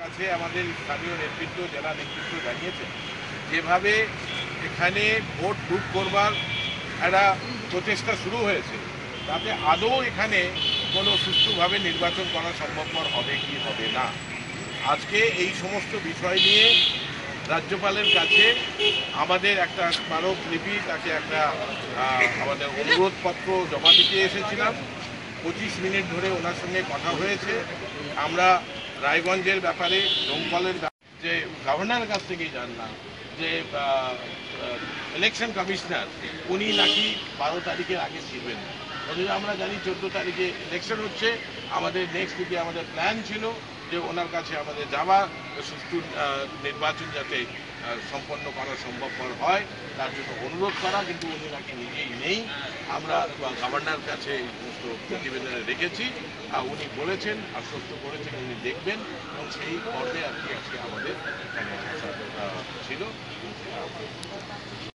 কাছে আমাদের স্থানীয় নেতৃত্ব, জেলা নেতৃত্ব জানিয়েছে যেভাবে এখানে ভোট বুক করবার একটা প্রচেষ্টা শুরু হয়েছে, তাতে আদৌ এখানে কোনো সুষ্ঠুভাবে নির্বাচন করা সম্ভবপর হবে কি হবে না। আজকে এই সমস্ত বিষয় নিয়ে রাজ্যপালের কাছে আমাদের একটা স্মারকলিপি, তাকে একটা আমাদের অনুরোধপত্র জমা দিতে এসেছিলাম। 25 মিনিট ধরে ওনার সঙ্গে কথা হয়েছে। আমরা রায়গঞ্জের ব্যাপারে, দমকলের যে গভর্নরের কাছ থেকেই জানলাম যে ইলেকশন কমিশনার উনি নাকি 12 তারিখের আগে ফিরবেন। অথচ আমরা জানি 14 তারিখে ইলেকশন হচ্ছে। আমাদের নেক্সট উইকে আমাদের প্ল্যান ছিল যে ওনার কাছে আমাদের যাওয়া, সুষ্ঠু নির্বাচন যাতে সম্পন্ন করা সম্ভবপর হয় তার জন্য অনুরোধ করা, কিন্তু উনি নাকি নিজেই নেই। আমরা গভর্নর কাছে এই সমস্ত প্রতিবেদনে রেখেছি। উনি বলেছেন, আশ্বস্ত করেছেন উনি দেখবেন, এবং সেই পর্বে আর কি আজকে আমাদের এখানে আসা ছিল।